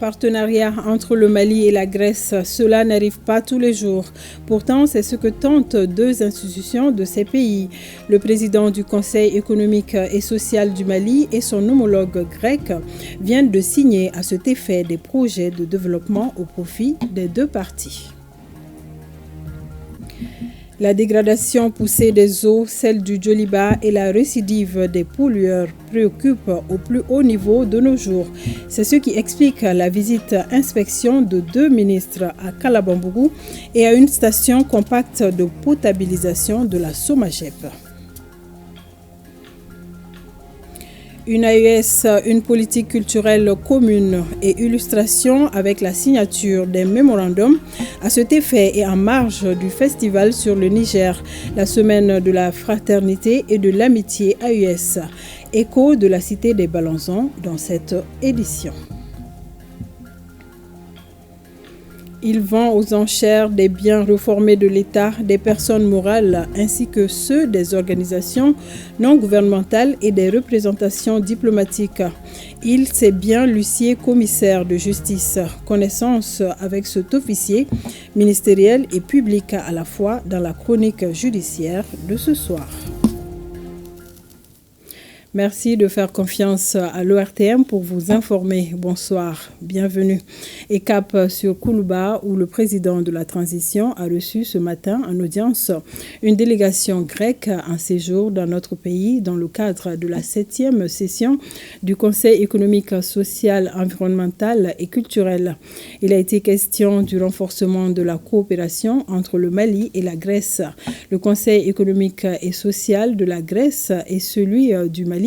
partenariat entre le Mali et la Grèce, cela n'arrive pas tous les jours. Pourtant, c'est ce que tentent deux institutions de ces pays. Le président du Conseil économique et social du Mali et son homologue grec viennent de signer à cet effet des projets de développement au profit des deux parties. La dégradation poussée des eaux, celle du Djoliba et la récidive des pollueurs préoccupent au plus haut niveau de nos jours. C'est ce qui explique la visite inspection de deux ministres à Kalabambougou et à une station compacte de potabilisation de la Somagep. Une AES, une politique culturelle commune et illustration avec la signature des mémorandums à cet effet et en marge du festival sur le Niger, la semaine de la fraternité et de l'amitié AES, écho de la cité des Balanzons dans cette édition. Il vend aux enchères des biens reformés de l'État, des personnes morales ainsi que ceux des organisations non gouvernementales et des représentations diplomatiques. Il s'est bien l'huissier commissaire de justice. Connaissance avec cet officier ministériel et public à la fois dans la chronique judiciaire de ce soir. Merci de faire confiance à l'ORTM pour vous informer. Bonsoir, bienvenue. Et cap sur Koulouba où le président de la transition a reçu ce matin en audience une délégation grecque en séjour dans notre pays dans le cadre de la 7e session du Conseil économique, social, environnemental et culturel. Il a été question du renforcement de la coopération entre le Mali et la Grèce. Le Conseil économique et social de la Grèce et celui du Mali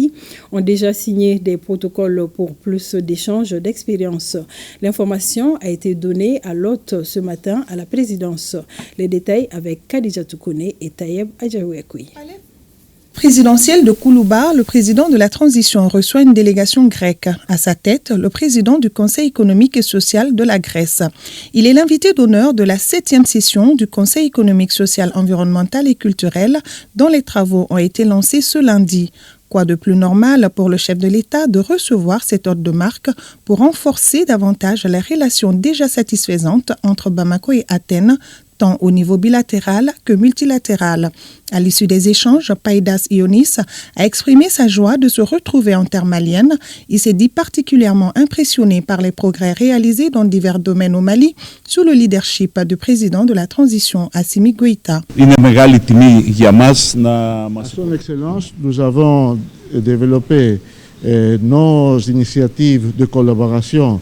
ont déjà signé des protocoles pour plus d'échanges d'expériences. L'information a été donnée à l'hôte ce matin à la présidence. Les détails avec Khadija Toukouné et Tayeb Adjaouekoui. Présidentiel de Koulouba, le président de la transition reçoit une délégation grecque. À sa tête, le président du Conseil économique et social de la Grèce. Il est l'invité d'honneur de la 7e session du Conseil économique, social, environnemental et culturel, dont les travaux ont été lancés ce lundi. Quoi de plus normal pour le chef de l'État de recevoir cet ordre de marque pour renforcer davantage les relations déjà satisfaisantes entre Bamako et Athènes, tant au niveau bilatéral que multilatéral. À l'issue des échanges, Païdas Ionis a exprimé sa joie de se retrouver en terre malienne. Il s'est dit particulièrement impressionné par les progrès réalisés dans divers domaines au Mali sous le leadership du président de la transition, Assimi Goïta. À son Excellence, nous avons développé nos initiatives de collaboration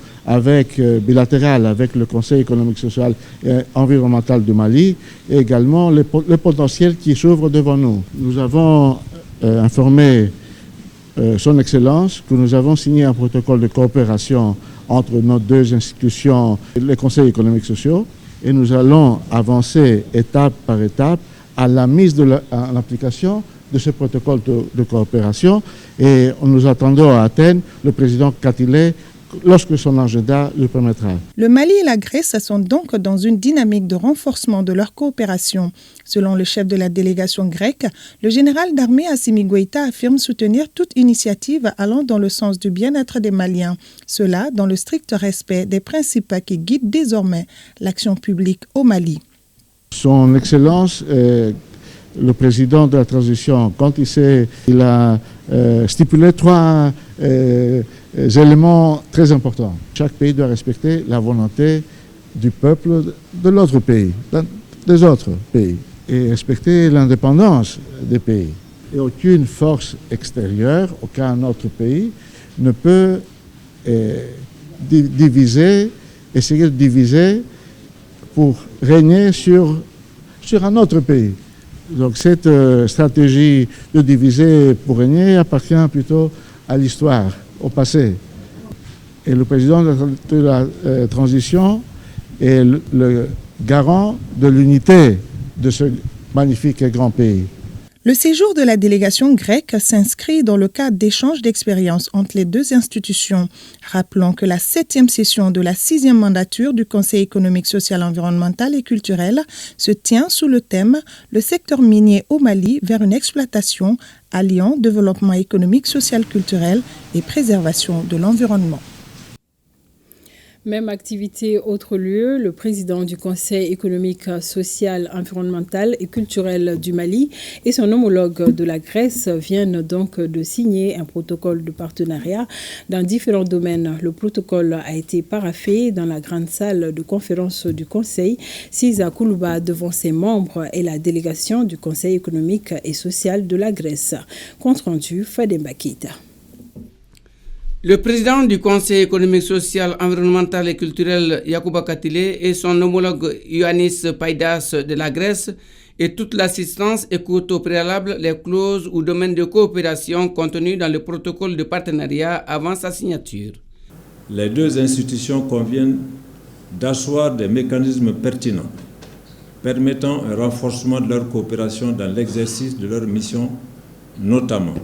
bilatérale avec le Conseil économique, social et environnemental du Mali et également le potentiel qui s'ouvre devant nous. Nous avons informé son Excellence que nous avons signé un protocole de coopération entre nos deux institutions, les conseils économiques et sociaux, et nous allons avancer étape par étape à la mise en application de ce protocole de coopération. Et nous attendons à Athènes le président Katilé lorsque son agenda le permettra. Le Mali et la Grèce sont donc dans une dynamique de renforcement de leur coopération. Selon le chef de la délégation grecque, le général d'armée Assimi Goïta affirme soutenir toute initiative allant dans le sens du bien-être des Maliens. Cela dans le strict respect des principes qui guident désormais l'action publique au Mali. Son Excellence, le président de la transition, quand il a stipulé trois éléments très importants. Chaque pays doit respecter la volonté du peuple de l'autre pays, des autres pays, et respecter l'indépendance des pays. Et aucune force extérieure, aucun autre pays ne peut essayer de diviser pour régner sur un autre pays. Donc cette stratégie de diviser pour régner appartient plutôt à l'histoire, au passé. Et le président de la transition est le garant de l'unité de ce magnifique et grand pays. Le séjour de la délégation grecque s'inscrit dans le cadre d'échanges d'expériences entre les deux institutions. Rappelons que la 7e session de la 6e mandature du Conseil économique, social, environnemental et culturel se tient sous le thème « Le secteur minier au Mali vers une exploitation alliant développement économique, social, culturel et préservation de l'environnement ». Même activité, autre lieu, le président du Conseil économique, social, environnemental et culturel du Mali et son homologue de la Grèce viennent donc de signer un protocole de partenariat dans différents domaines. Le protocole a été paraphé dans la grande salle de conférence du Conseil, sis à Koulouba devant ses membres et la délégation du Conseil économique et social de la Grèce. Compte rendu, Fademba Keita. Le président du Conseil économique, social, environnemental et culturel, Yacouba Katile, et son homologue Ioannis Paidas de la Grèce, et toute l'assistance écoutent au préalable les clauses ou domaines de coopération contenus dans le protocole de partenariat avant sa signature. Les deux institutions conviennent d'asseoir des mécanismes pertinents permettant un renforcement de leur coopération dans l'exercice de leur mission, notamment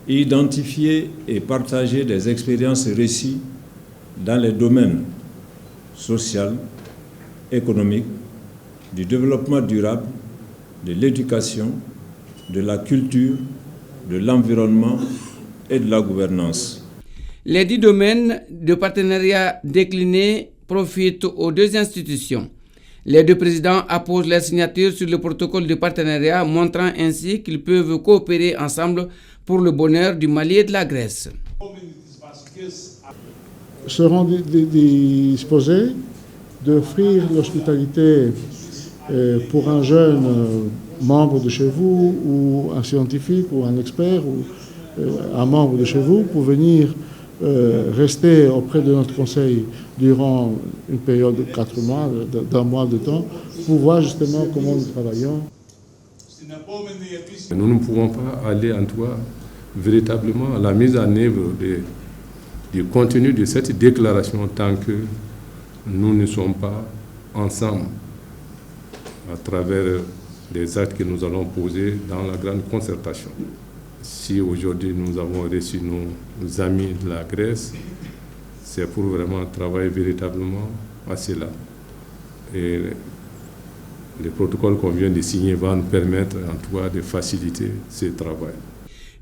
identifier et partager des expériences réussies dans les domaines social, économique, du développement durable, de l'éducation, de la culture, de l'environnement et de la gouvernance. Les 10 domaines de partenariat déclinés profitent aux deux institutions. Les deux présidents apposent leur signature sur le protocole de partenariat, montrant ainsi qu'ils peuvent coopérer ensemble pour le bonheur du Mali et de la Grèce. Seront disposés d'offrir l'hospitalité pour un jeune membre de chez vous, ou un scientifique, ou un expert, ou un membre de chez vous, pour venir rester auprès de notre conseil durant une période de 4 mois, d'un mois de temps, pour voir justement comment nous travaillons. Nous ne pouvons pas aller en tout cas véritablement à la mise en œuvre du contenu de cette déclaration tant que nous ne sommes pas ensemble à travers des actes que nous allons poser dans la grande concertation. Si aujourd'hui nous avons reçu nos amis de la Grèce, c'est pour vraiment travailler véritablement à cela. Et le protocole qu'on vient de signer va nous permettre en tout cas de faciliter ce travail.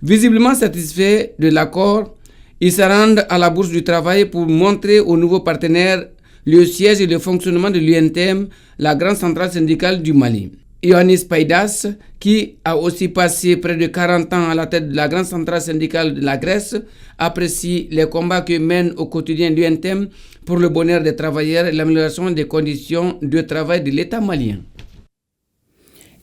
Visiblement satisfait de l'accord, ils se rendent à la Bourse du Travail pour montrer aux nouveaux partenaires le siège et le fonctionnement de l'UNTM, la grande centrale syndicale du Mali. Ioannis Paidas, qui a aussi passé près de 40 ans à la tête de la grande centrale syndicale de la Grèce, apprécie les combats que mène au quotidien l'UNTM pour le bonheur des travailleurs et l'amélioration des conditions de travail de l'État malien.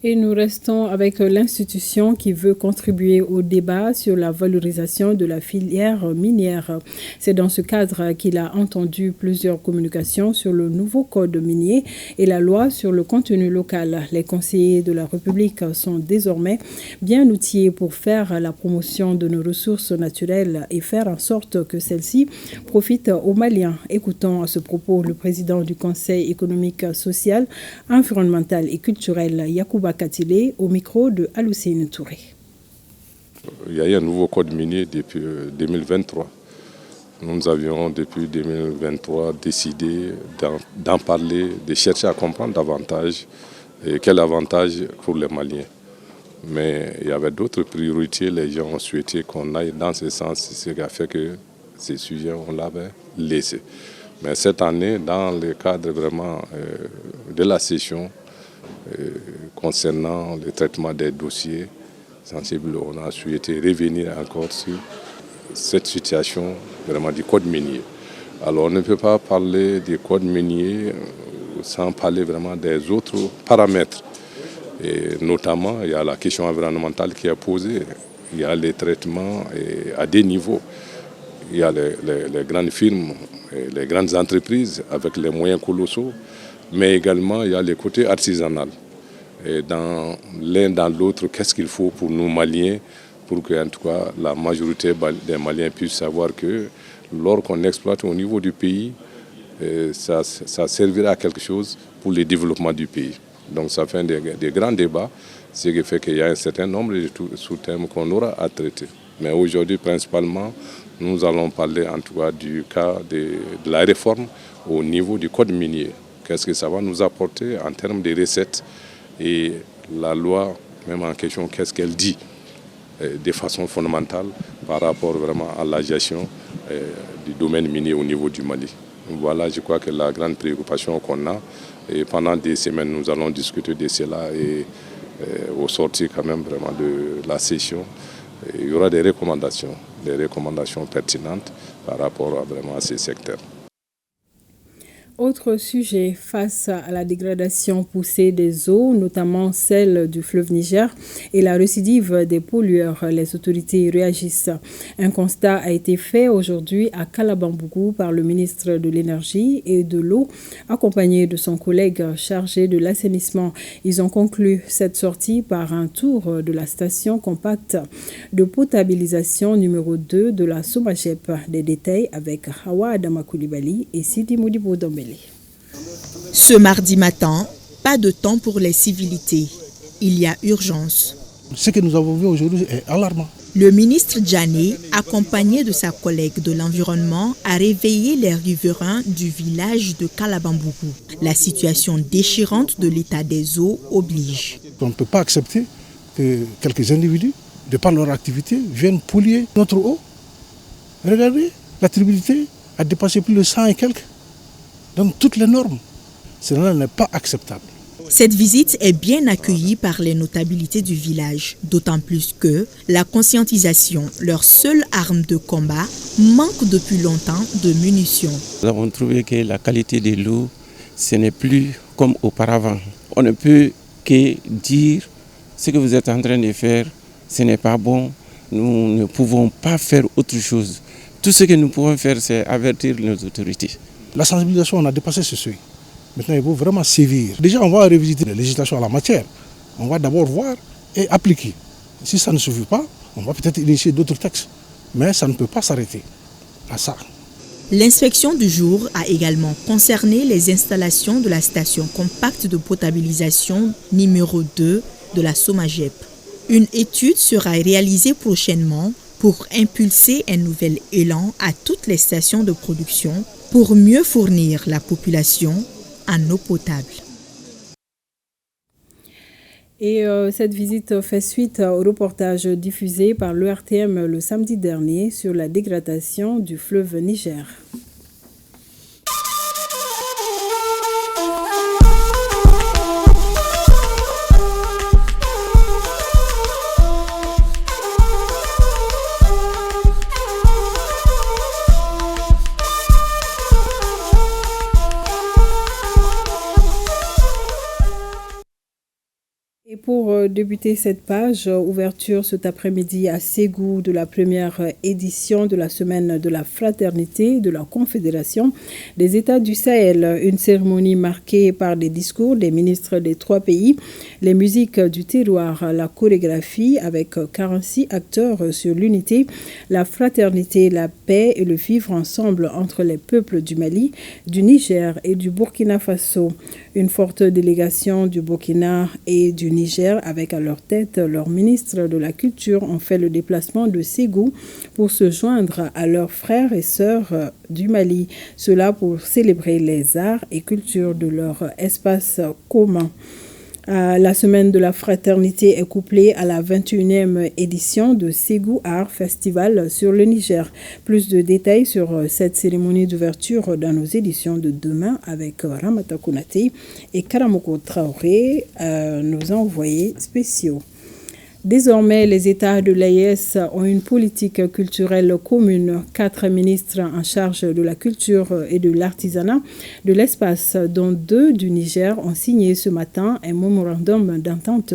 Et nous restons avec l'institution qui veut contribuer au débat sur la valorisation de la filière minière. C'est dans ce cadre qu'il a entendu plusieurs communications sur le nouveau code minier et la loi sur le contenu local. Les conseillers de la République sont désormais bien outillés pour faire la promotion de nos ressources naturelles et faire en sorte que celles-ci profitent aux Maliens. Écoutons à ce propos le président du Conseil économique, social, environnemental et culturel, Yacouba Katile, au micro de Aloussine Touré. Il y a eu un nouveau code minier depuis 2023. Nous avions depuis 2023 décidé d'en parler, de chercher à comprendre davantage quel avantage pour les Maliens. Mais il y avait d'autres priorités, les gens ont souhaité qu'on aille dans ce sens, ce qui a fait que ces sujets, on l'avait laissé. Mais cette année, dans le cadre vraiment de la session, concernant le traitement des dossiers sensibles, on a souhaité revenir encore sur cette situation vraiment du code minier. Alors on ne peut pas parler du code minier sans parler vraiment des autres paramètres. Et notamment, il y a la question environnementale qui est posée, il y a les traitements à des niveaux. Il y a les grandes firmes, les grandes entreprises avec les moyens colossaux, mais également il y a les côtés artisanal. Et dans l'un dans l'autre, qu'est-ce qu'il faut pour nous Maliens, pour que en tout cas la majorité des Maliens puissent savoir que l'or qu'on exploite au niveau du pays, ça servira à quelque chose pour le développement du pays. Donc ça fait des grands débats, ce qui fait qu'il y a un certain nombre de sous-thèmes qu'on aura à traiter. Mais aujourd'hui, principalement, nous allons parler en tout cas du cas de la réforme au niveau du code minier. Qu'est-ce que ça va nous apporter en termes de recettes et la loi, même en question, qu'est-ce qu'elle dit de façon fondamentale par rapport vraiment à la gestion du domaine minier au niveau du Mali. Voilà, je crois que la grande préoccupation qu'on a. Et pendant des semaines, nous allons discuter de cela et au sortir quand même vraiment de la session, il y aura des recommandations pertinentes par rapport à ces secteurs. Autre sujet, face à la dégradation poussée des eaux, notamment celle du fleuve Niger et la récidive des pollueurs, les autorités réagissent. Un constat a été fait aujourd'hui à Kalabambougou par le ministre de l'Énergie et de l'Eau, accompagné de son collègue chargé de l'assainissement. Ils ont conclu cette sortie par un tour de la station compacte de potabilisation numéro 2 de la Somagep. Des détails avec Hawa Adama Koulibaly et Sidi Modibo Dombele. Ce mardi matin, pas de temps pour les civilités. Il y a urgence. Ce que nous avons vu aujourd'hui est alarmant. Le ministre Djané, accompagné de sa collègue de l'environnement, a réveillé les riverains du village de Kalabambougou. La situation déchirante de l'état des eaux oblige. On ne peut pas accepter que quelques individus, de par leur activité, viennent polluer notre eau. Regardez, la turbidité a dépassé plus de 100 et quelques. Donc toutes les normes. Cela n'est pas acceptable. Cette visite est bien accueillie par les notabilités du village, d'autant plus que la conscientisation, leur seule arme de combat, manque depuis longtemps de munitions. Nous avons trouvé que la qualité de l'eau, ce n'est plus comme auparavant. On ne peut que dire ce que vous êtes en train de faire, ce n'est pas bon, nous ne pouvons pas faire autre chose. Tout ce que nous pouvons faire, c'est avertir nos autorités. La sensibilisation, on a dépassé ce seuil. Maintenant, il faut vraiment sévir. Déjà, on va revisiter la législation en la matière. On va d'abord voir et appliquer. Si ça ne suffit pas, on va peut-être initier d'autres textes. Mais ça ne peut pas s'arrêter à ça. L'inspection du jour a également concerné les installations de la station compacte de potabilisation numéro 2 de la Somagep. Une étude sera réalisée prochainement pour impulser un nouvel élan à toutes les stations de production pour mieux fournir la population en eau potable. Et cette visite fait suite au reportage diffusé par l'ERTM le samedi dernier sur la dégradation du fleuve Niger. Et pour débuter cette page, ouverture cet après-midi à Ségou de la première édition de la semaine de la fraternité de la Confédération des États du Sahel. Une cérémonie marquée par des discours des ministres des 3 pays, les musiques du terroir, la chorégraphie avec 46 acteurs sur l'unité, la fraternité, la paix et le vivre ensemble entre les peuples du Mali, du Niger et du Burkina Faso. Une forte délégation du Burkina et du Niger, avec à leur tête leur ministre de la Culture, ont fait le déplacement de Ségou pour se joindre à leurs frères et sœurs du Mali. Cela pour célébrer les arts et cultures de leur espace commun. La semaine de la fraternité est couplée à la 21e édition de Ségou Art Festival sur le Niger. Plus de détails sur cette cérémonie d'ouverture dans nos éditions de demain avec Ramata Kounate et Karamoko Traoré, nos envoyés spéciaux. Désormais, les États de l'AES ont une politique culturelle commune. 4 ministres en charge de la culture et de l'artisanat de l'espace, dont 2 du Niger, ont signé ce matin un mémorandum d'entente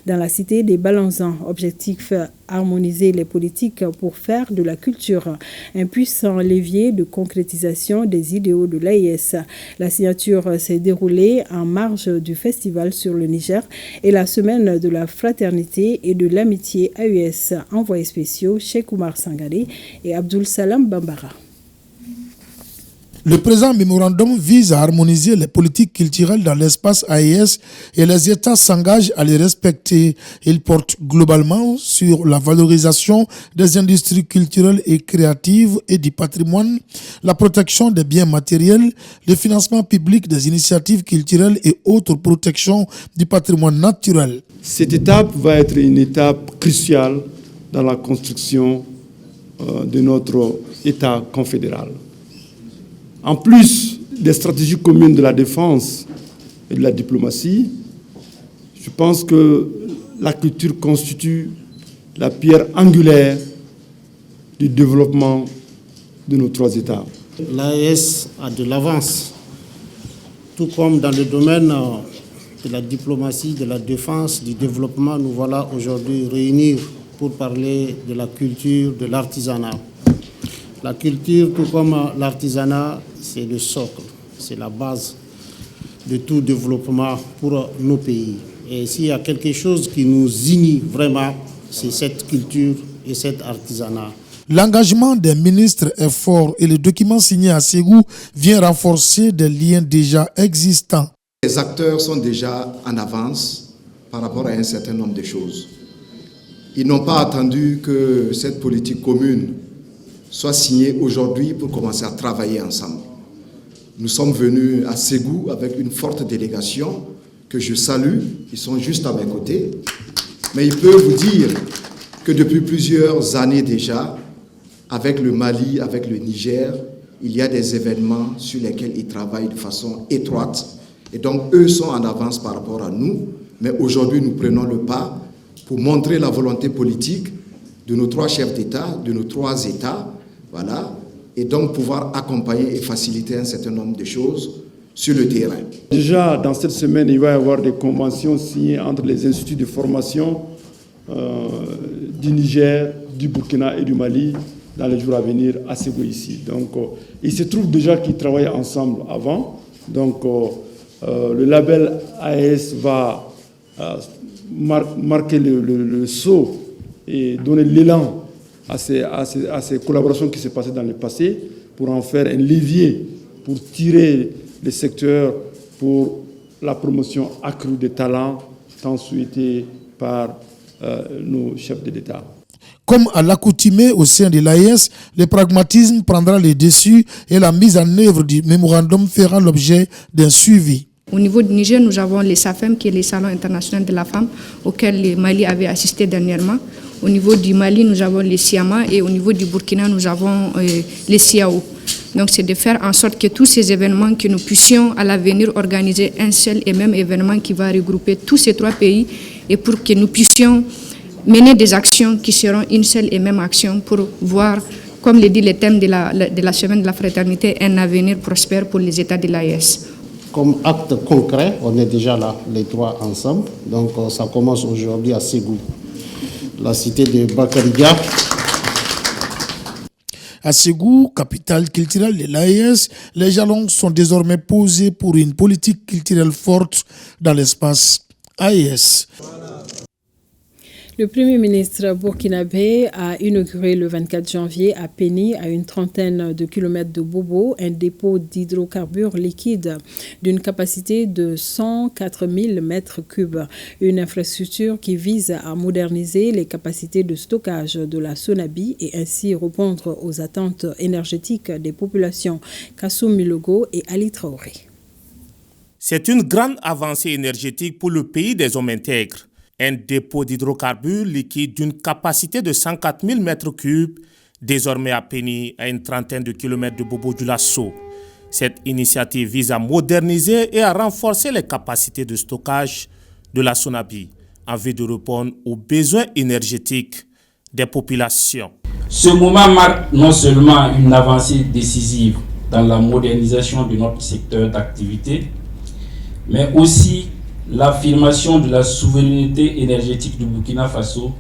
dans la cité des Balanzans. Objectif: harmoniser les politiques pour faire de la culture un puissant levier de concrétisation des idéaux de l'AES. La signature s'est déroulée en marge du festival sur le Niger et la semaine de la fraternité et de l'amitié AES. Envoyés spéciaux Cheikh Oumar Sangaré et Abdul Salam Bambara. Le présent mémorandum vise à harmoniser les politiques culturelles dans l'espace AES et les États s'engagent à les respecter. Il porte globalement sur la valorisation des industries culturelles et créatives et du patrimoine, la protection des biens matériels, le financement public des initiatives culturelles et autres protections du patrimoine naturel. Cette étape va être une étape cruciale dans la construction de notre État confédéral. En plus des stratégies communes de la défense et de la diplomatie, je pense que la culture constitue la pierre angulaire du développement de nos 3 États. L'AES a de l'avance, tout comme dans le domaine de la diplomatie, de la défense, du développement. Nous voilà aujourd'hui réunis pour parler de la culture, de l'artisanat. La culture, tout comme l'artisanat, c'est le socle, c'est la base de tout développement pour nos pays. Et s'il y a quelque chose qui nous unit vraiment, c'est cette culture et cet artisanat. L'engagement des ministres est fort et le document signé à Ségou vient renforcer des liens déjà existants. Les acteurs sont déjà en avance par rapport à un certain nombre de choses. Ils n'ont pas attendu que cette politique commune soit signée aujourd'hui pour commencer à travailler ensemble. Nous sommes venus à Ségou avec une forte délégation que je salue. Ils sont juste à mes côtés. Mais ils peuvent vous dire que depuis plusieurs années déjà, avec le Mali, avec le Niger, il y a des événements sur lesquels ils travaillent de façon étroite. Et donc, eux sont en avance par rapport à nous. Mais aujourd'hui, nous prenons le pas pour montrer la volonté politique de nos 3 chefs d'État, de nos 3 États, voilà, et donc pouvoir accompagner et faciliter un certain nombre de choses sur le terrain. Déjà, dans cette semaine, il va y avoir des conventions signées entre les instituts de formation du Niger, du Burkina et du Mali dans les jours à venir à Ségou ici. Donc, il se trouve déjà qu'ils travaillaient ensemble avant. Donc, le label AES va marquer le saut et donner l'élan à ces collaborations qui se passaient dans le passé pour en faire un levier pour tirer les secteurs pour la promotion accrue des talents tant souhaités par nos chefs d'État. Comme à l'accoutumée au sein de l'AES, le pragmatisme prendra le dessus et la mise en œuvre du mémorandum fera l'objet d'un suivi. Au niveau du Niger, nous avons les SAFEM, qui est le Salon international de la femme, auquel le Mali avait assisté dernièrement. Au niveau du Mali, nous avons les SIAMA et au niveau du Burkina, nous avons les SIAO. Donc c'est de faire en sorte que tous ces événements, que nous puissions à l'avenir organiser un seul et même événement qui va regrouper tous ces 3 pays et pour que nous puissions mener des actions qui seront une seule et même action pour voir, comme le dit le thème de la semaine de la fraternité, un avenir prospère pour les États de l'AES. Comme acte concret, on est déjà là, les 3 ensemble. Donc ça commence aujourd'hui à Ségou, la cité de Bakariga. À Ségou, capitale culturelle de l'AES, les jalons sont désormais posés pour une politique culturelle forte dans l'espace AES. Le Premier ministre burkinabé a inauguré le 24 janvier à Péni, à une trentaine de kilomètres de Bobo, un dépôt d'hydrocarbures liquides d'une capacité de 104 000 mètres cubes. Une infrastructure qui vise à moderniser les capacités de stockage de la Sonabi et ainsi répondre aux attentes énergétiques des populations. Kassoum Milogo et Ali Traoré. C'est une grande avancée énergétique pour le pays des hommes intègres. Un dépôt d'hydrocarbures liquides d'une capacité de 104 000 mètres cubes, désormais à Péni, à une trentaine de kilomètres de Bobo-Dioulasso. Cette initiative vise à moderniser et à renforcer les capacités de stockage de la Sonabi, en vue de répondre aux besoins énergétiques des populations. Ce moment marque non seulement une avancée décisive dans la modernisation de notre secteur d'activité, mais aussi l'affirmation de la souveraineté énergétique du Burkina Faso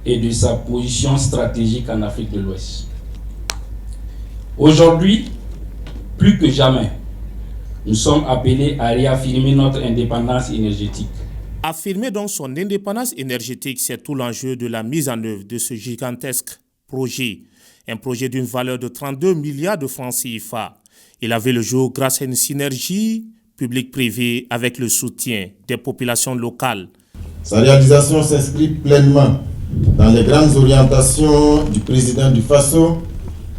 et de sa position stratégique en Afrique de l'Ouest. Aujourd'hui, plus que jamais, nous sommes appelés à réaffirmer notre indépendance énergétique. Affirmer donc son indépendance énergétique, c'est tout l'enjeu de la mise en œuvre de ce gigantesque projet. Un projet d'une valeur de 32 milliards de francs CFA. Il avait le jour grâce à une synergie public-privé avec le soutien des populations locales. Sa réalisation s'inscrit pleinement dans les grandes orientations du président du Faso,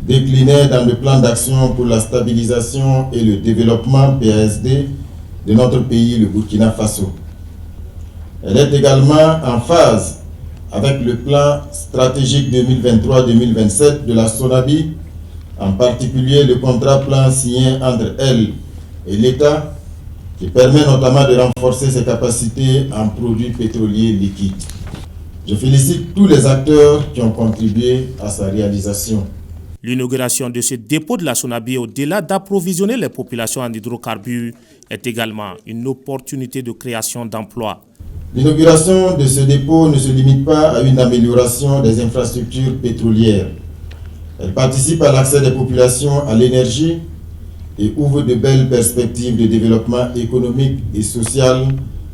déclinées dans le plan d'action pour la stabilisation et le développement PASD de notre pays, le Burkina Faso. Elle est également en phase avec le plan stratégique 2023-2027 de la Sonabi, en particulier le contrat plan signé entre elle et l'État, qui permet notamment de renforcer ses capacités en produits pétroliers liquides. Je félicite tous les acteurs qui ont contribué à sa réalisation. L'inauguration de ce dépôt de la SONABI, au-delà d'approvisionner les populations en hydrocarbures, est également une opportunité de création d'emplois. L'inauguration de ce dépôt ne se limite pas à une amélioration des infrastructures pétrolières. Elle participe à l'accès des populations à l'énergie et ouvre de belles perspectives de développement économique et social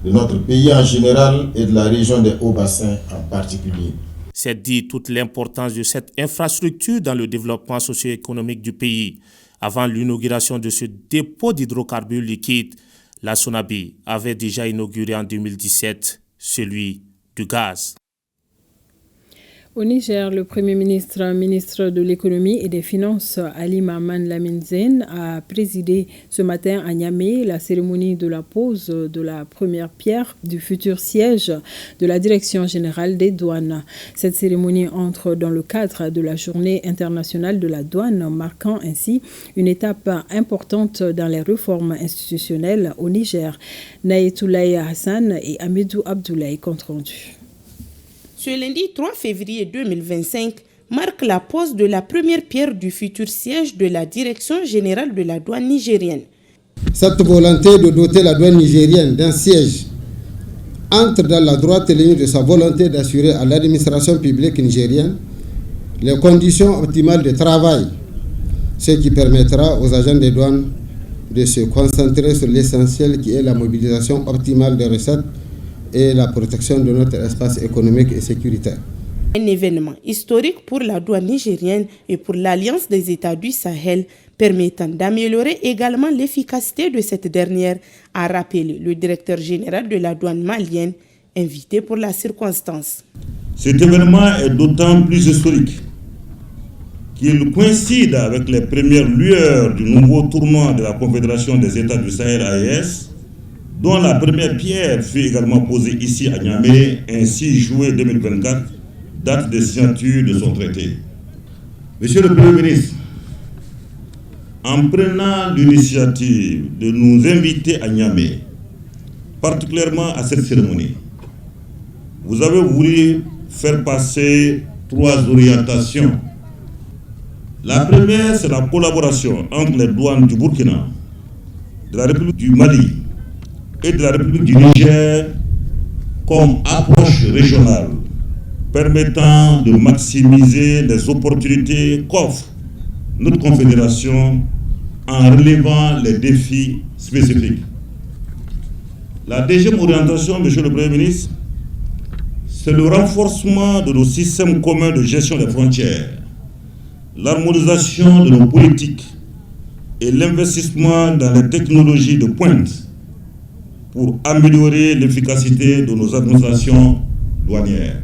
de notre pays en général et de la région des Hauts-Bassins en particulier. C'est dit toute l'importance de cette infrastructure dans le développement socio-économique du pays. Avant l'inauguration de ce dépôt d'hydrocarbures liquides, la SONABI avait déjà inauguré en 2017 celui du gaz. Au Niger, le Premier ministre de l'économie et des finances, Ali Mahaman Lamine Zen, a présidé ce matin à Niamey la cérémonie de la pose de la première pierre du futur siège de la Direction générale des douanes. Cette cérémonie entre dans le cadre de la Journée internationale de la douane, marquant ainsi une étape importante dans les réformes institutionnelles au Niger. Naïtoulaye Hassan et Amidou Abdoulaye compte rendu. Ce lundi 3 février 2025 marque la pose de la première pierre du futur siège de la Direction générale de la douane nigérienne. Cette volonté de doter la douane nigérienne d'un siège entre dans la droite ligne de sa volonté d'assurer à l'administration publique nigérienne les conditions optimales de travail, ce qui permettra aux agents des douanes de se concentrer sur l'essentiel qui est la mobilisation optimale des recettes et la protection de notre espace économique et sécuritaire. Un événement historique pour la douane nigérienne et pour l'Alliance des États du Sahel, permettant d'améliorer également l'efficacité de cette dernière, a rappelé le directeur général de la douane malienne, invité pour la circonstance. Cet événement est d'autant plus historique qu'il coïncide avec les premières lueurs du nouveau tournoi de la Confédération des États du Sahel AES, dont la première pierre fut également posée ici à Niamey, un 6 juillet 2024, date de signature de son traité. Monsieur le Premier ministre, en prenant l'initiative de nous inviter à Niamey, particulièrement à cette cérémonie, vous avez voulu faire passer 3 orientations. La première, c'est la collaboration entre les douanes du Burkina, de la République du Mali et de la République du Niger comme approche régionale permettant de maximiser les opportunités qu'offre notre confédération en relevant les défis spécifiques. La deuxième orientation, Monsieur le Premier ministre, c'est le renforcement de nos systèmes communs de gestion des frontières, l'harmonisation de nos politiques et l'investissement dans les technologies de pointe pour améliorer l'efficacité de nos administrations douanières.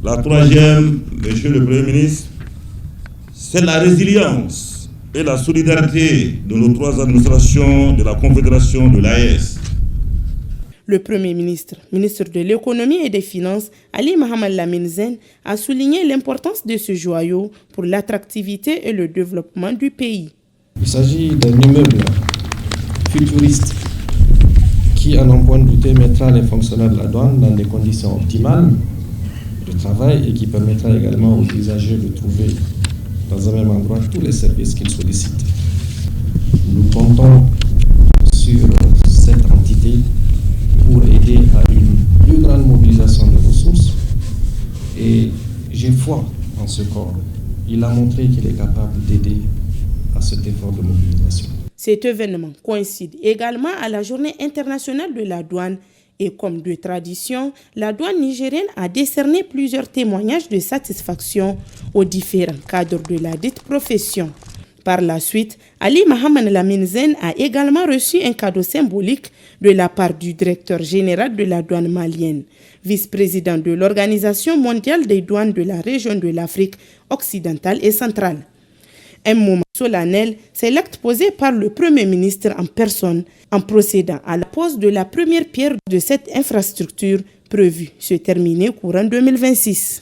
La troisième, Monsieur le Premier ministre, c'est la résilience et la solidarité de nos 3 administrations de la Confédération de l'AES. Le Premier ministre, ministre de l'économie et des finances, Ali Mahaman Lamine Zen, a souligné l'importance de ce joyau pour l'attractivité et le développement du pays. Il s'agit d'un immeuble futuriste qui, à n'en point douter, mettra les fonctionnaires de la douane dans des conditions optimales de travail et qui permettra également aux usagers de trouver dans un même endroit tous les services qu'ils sollicitent. Nous comptons sur cette entité pour aider à une plus grande mobilisation de ressources et j'ai foi en ce corps. Il a montré qu'il est capable d'aider à cet effort de mobilisation. Cet événement coïncide également à la Journée internationale de la douane et comme de tradition, la douane nigérienne a décerné plusieurs témoignages de satisfaction aux différents cadres de la dite profession. Par la suite, Ali Mahaman Lamine Zen a également reçu un cadeau symbolique de la part du directeur général de la douane malienne, vice-président de l'Organisation mondiale des douanes de la région de l'Afrique occidentale et centrale. Un moment solennel, c'est l'acte posé par le Premier ministre en personne en procédant à la pose de la première pierre de cette infrastructure prévue se terminer courant 2026.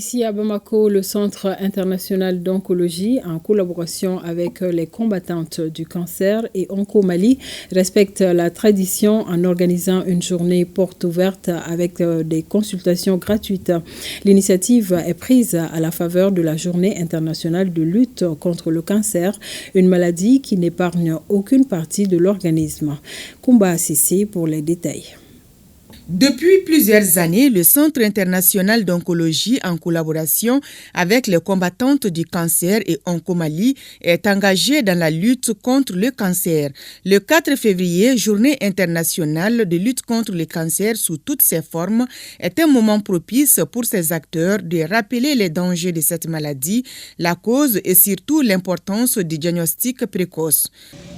Ici à Bamako, le Centre international d'oncologie, en collaboration avec les combattantes du cancer et Onco-Mali, respecte la tradition en organisant une journée porte ouverte avec des consultations gratuites. L'initiative est prise à la faveur de la Journée internationale de lutte contre le cancer, une maladie qui n'épargne aucune partie de l'organisme. Kumba Sissi pour les détails. Depuis plusieurs années, le Centre international d'oncologie, en collaboration avec les combattantes du cancer et Onco-Mali, est engagé dans la lutte contre le cancer. Le 4 février, Journée internationale de lutte contre le cancer sous toutes ses formes, est un moment propice pour ces acteurs de rappeler les dangers de cette maladie, la cause et surtout l'importance du diagnostic précoce.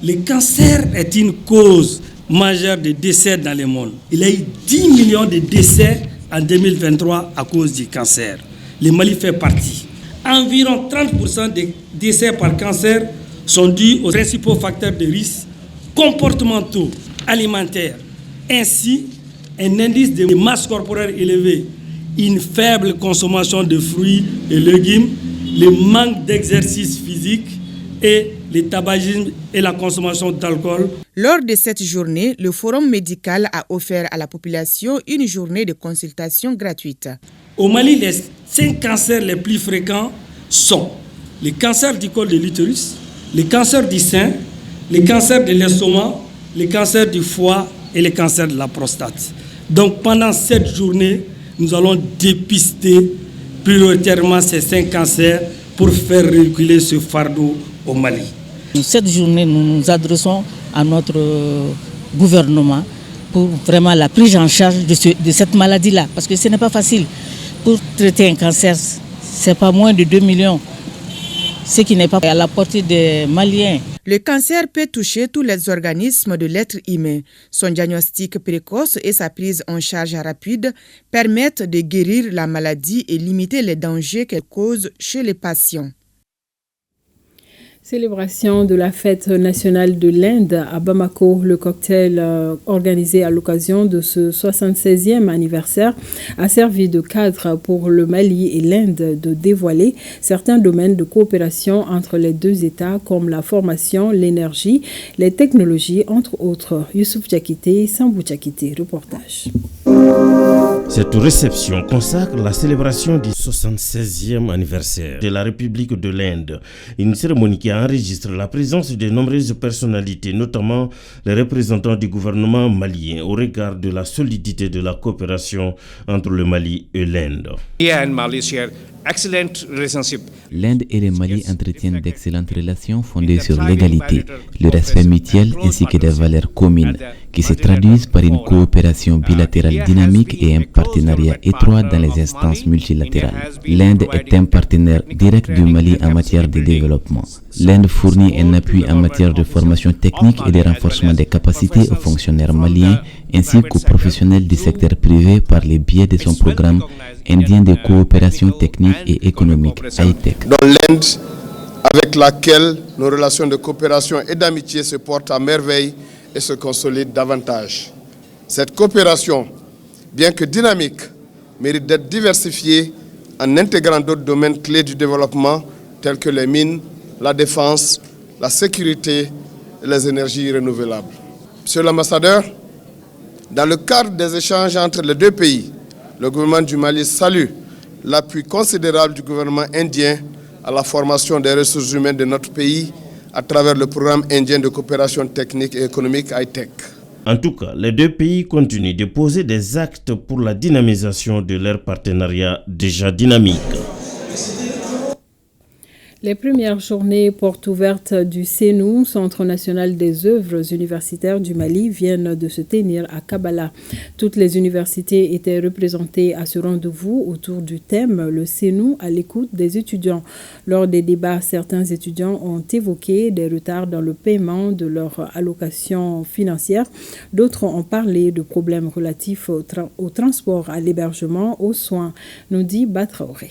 Le cancer est une cause majeure de décès dans le monde. Il y a eu 10 millions de décès en 2023 à cause du cancer. Le Mali fait partie. Environ 30% des décès par cancer sont dus aux principaux facteurs de risque comportementaux, alimentaires. Ainsi, un indice de masse corporelle élevé, une faible consommation de fruits et légumes, le manque d'exercice physique et le tabagisme et la consommation d'alcool. Lors de cette journée, le Forum médical a offert à la population une journée de consultation gratuite. Au Mali, les 5 cancers les plus fréquents sont le cancer du col de l'utérus, le cancer du sein, le cancer de l'estomac, le cancer du foie et le cancer de la prostate. Donc pendant cette journée, nous allons dépister prioritairement ces 5 cancers pour faire reculer ce fardeau au Mali. Cette journée, nous nous adressons à notre gouvernement pour vraiment la prise en charge de cette maladie-là. Parce que ce n'est pas facile. Pour traiter un cancer, ce n'est pas moins de 2 millions. Ce qui n'est pas à la portée des Maliens. Le cancer peut toucher tous les organismes de l'être humain. Son diagnostic précoce et sa prise en charge rapide permettent de guérir la maladie et limiter les dangers qu'elle cause chez les patients. Célébration de la fête nationale de l'Inde à Bamako. Le cocktail organisé à l'occasion de ce 76e anniversaire a servi de cadre pour le Mali et l'Inde de dévoiler certains domaines de coopération entre les deux États comme la formation, l'énergie, les technologies, entre autres. Youssouf Tchakité, Sambou Tchakité, reportage. Cette réception consacre la célébration du 76e anniversaire de la République de l'Inde, une cérémonie qui enregistre la présence de nombreuses personnalités, notamment les représentants du gouvernement malien, au regard de la solidité de la coopération entre le Mali et l'Inde. L'Inde et le Mali entretiennent d'excellentes relations fondées sur l'égalité, le respect mutuel ainsi que des valeurs communes qui se traduisent par une coopération bilatérale dynamique et un partenariat étroit dans les instances multilatérales. L'Inde est un partenaire direct du Mali en matière de développement. L'Inde fournit un appui en matière de formation technique et de renforcement des capacités aux fonctionnaires maliens ainsi qu'aux professionnels du secteur privé par le biais de son programme indien de coopération technique et économique, high-tech. Dans l'Inde, avec laquelle nos relations de coopération et d'amitié se portent à merveille et se consolident davantage. Cette coopération, bien que dynamique, mérite d'être diversifiée en intégrant d'autres domaines clés du développement tels que les mines, la défense, la sécurité et les énergies renouvelables. Monsieur l'ambassadeur, dans le cadre des échanges entre les deux pays, le gouvernement du Mali salue l'appui considérable du gouvernement indien à la formation des ressources humaines de notre pays à travers le programme indien de coopération technique et économique high-tech. En tout cas, les deux pays continuent de poser des actes pour la dynamisation de leur partenariat déjà dynamique. Les premières journées portes ouvertes du CENU, Centre national des œuvres universitaires du Mali, viennent de se tenir à Kabala. Toutes les universités étaient représentées à ce rendez-vous autour du thème « Le CENU à l'écoute des étudiants ». Lors des débats, certains étudiants ont évoqué des retards dans le paiement de leur allocation financière. D'autres ont parlé de problèmes relatifs au transport, à l'hébergement, aux soins, nous dit Batraoré.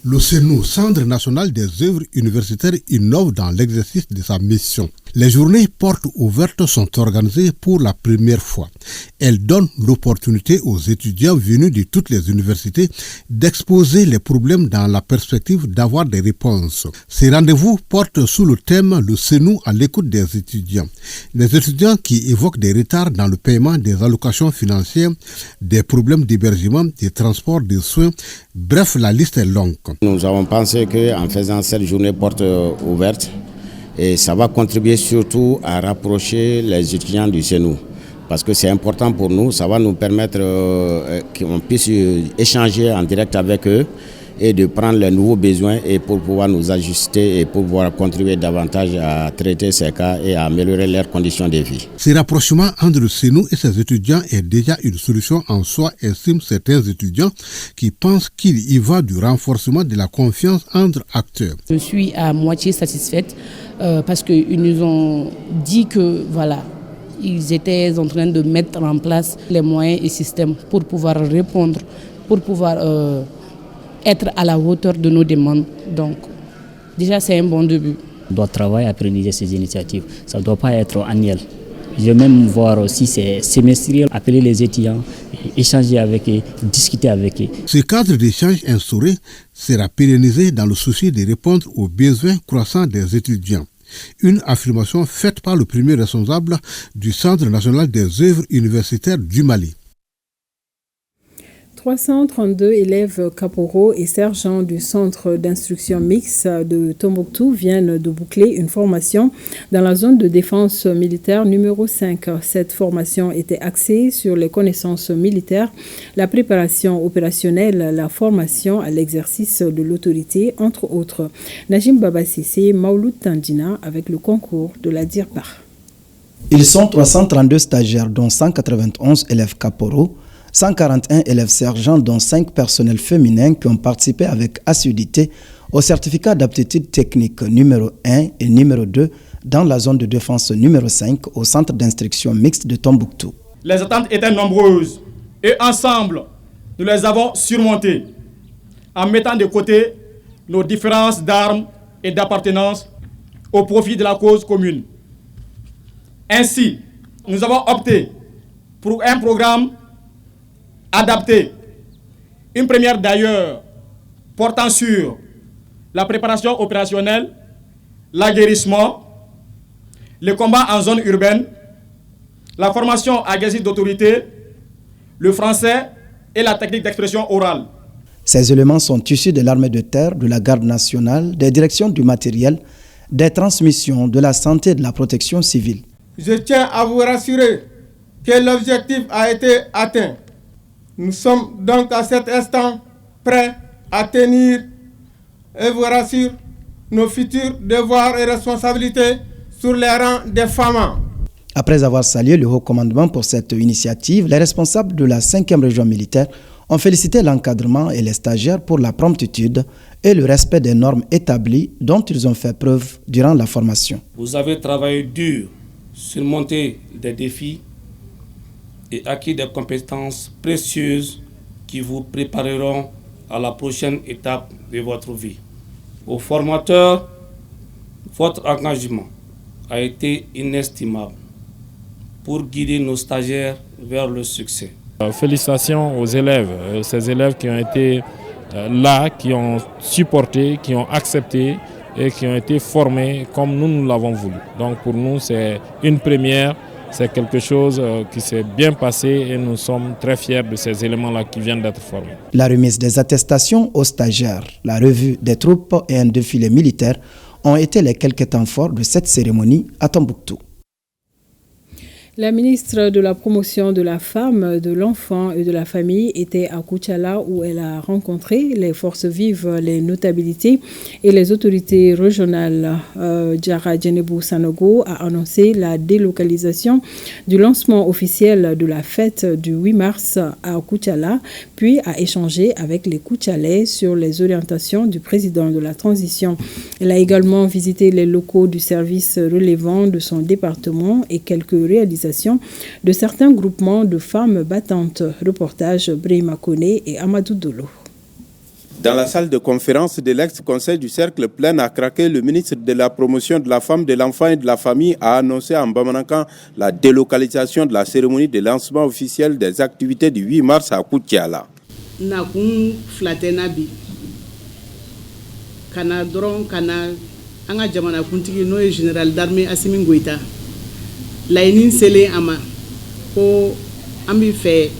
Le CENU, Centre national des œuvres universitaires, innove dans l'exercice de sa mission. Les journées portes ouvertes sont organisées pour la première fois. Elles donnent l'opportunité aux étudiants venus de toutes les universités d'exposer les problèmes dans la perspective d'avoir des réponses. Ces rendez-vous portent sous le thème le CENU à l'écoute des étudiants. Les étudiants qui évoquent des retards dans le paiement des allocations financières, des problèmes d'hébergement, des transports, des soins, bref, la liste est longue. Nous avons pensé qu'en faisant cette journée porte ouverte, et ça va contribuer surtout à rapprocher les étudiants du CENU. Parce que c'est important pour nous, ça va nous permettre qu'on puisse échanger en direct avec eux et de prendre les nouveaux besoins et pour pouvoir nous ajuster et pour pouvoir contribuer davantage à traiter ces cas et à améliorer leurs conditions de vie. Ce rapprochement entre le CENU et ses étudiants est déjà une solution en soi, estiment certains étudiants qui pensent qu'il y va du renforcement de la confiance entre acteurs. Je suis à moitié satisfaite parce qu'ils nous ont dit que voilà, ils étaient en train de mettre en place les moyens et systèmes pour pouvoir répondre, pour pouvoir être à la hauteur de nos demandes. Donc, déjà, c'est un bon début. On doit travailler à pérenniser ces initiatives. Ça ne doit pas être annuel. Je vais même voir aussi ces semestriels, appeler les étudiants, échanger avec eux, discuter avec eux. Ce cadre d'échange instauré sera pérennisé dans le souci de répondre aux besoins croissants des étudiants. Une affirmation faite par le premier responsable du Centre national des œuvres universitaires du Mali. 332 élèves caporaux et sergents du centre d'instruction mixte de Tombouctou viennent de boucler une formation dans la zone de défense militaire numéro 5. Cette formation était axée sur les connaissances militaires, la préparation opérationnelle, la formation à l'exercice de l'autorité, entre autres. Najim Babassi, Maouloud Tandina avec le concours de la DIRPAR. Ils sont 332 stagiaires dont 191 élèves caporaux, 141 élèves sergents dont 5 personnels féminins qui ont participé avec assiduité au certificat d'aptitude technique numéro 1 et numéro 2 dans la zone de défense numéro 5 au centre d'instruction mixte de Tombouctou. Les attentes étaient nombreuses et ensemble, nous les avons surmontées en mettant de côté nos différences d'armes et d'appartenance au profit de la cause commune. Ainsi, nous avons opté pour un programme adapté, une première d'ailleurs portant sur la préparation opérationnelle, l'aguerrissement, le combat en zone urbaine, la formation à exercice d'autorité, le français et la technique d'expression orale. Ces éléments sont issus de l'armée de terre, de la garde nationale, des directions du matériel, des transmissions, de la santé et de la protection civile. Je tiens à vous rassurer que l'objectif a été atteint. Nous sommes donc à cet instant prêts à tenir, et vous rassure, nos futurs devoirs et responsabilités sur les rangs des femmes. Après avoir salué le haut commandement pour cette initiative, les responsables de la 5e région militaire ont félicité l'encadrement et les stagiaires pour la promptitude et le respect des normes établies dont ils ont fait preuve durant la formation. Vous avez travaillé dur, surmonté des défis et acquis des compétences précieuses qui vous prépareront à la prochaine étape de votre vie. Aux formateurs, votre engagement a été inestimable pour guider nos stagiaires vers le succès. Félicitations aux élèves, ces élèves qui ont été là, qui ont supporté, qui ont accepté et qui ont été formés comme nous l'avons voulu. Donc pour nous, c'est une première. C'est quelque chose qui s'est bien passé et nous sommes très fiers de ces éléments-là qui viennent d'être formés. La remise des attestations aux stagiaires, la revue des troupes et un défilé militaire ont été les quelques temps forts de cette cérémonie à Tombouctou. La ministre de la Promotion de la Femme, de l'Enfant et de la Famille était à Koutiala où elle a rencontré les forces vives, les notabilités et les autorités régionales. Diarra Djenebou Sanogo a annoncé la délocalisation du lancement officiel de la fête du 8 mars à Koutiala, puis a échangé avec les Koutialais sur les orientations du président de la transition. Elle a également visité les locaux du service relevant de son département et quelques réalisations de certains groupements de femmes battantes. Reportage Brahima Kone et Amadou Dolo. Dans la salle de conférence de l'ex-conseil du Cercle plein à craquer, le ministre de la Promotion de la Femme, de l'Enfant et de la Famille a annoncé en Bamanankan la délocalisation de la cérémonie de lancement officiel des activités du 8 mars à Koutiala. Nakun flatenabi kana dron kana anga jamana kuntigi no général d'armée Assimi Goïta lainin sele ama ko ambi fait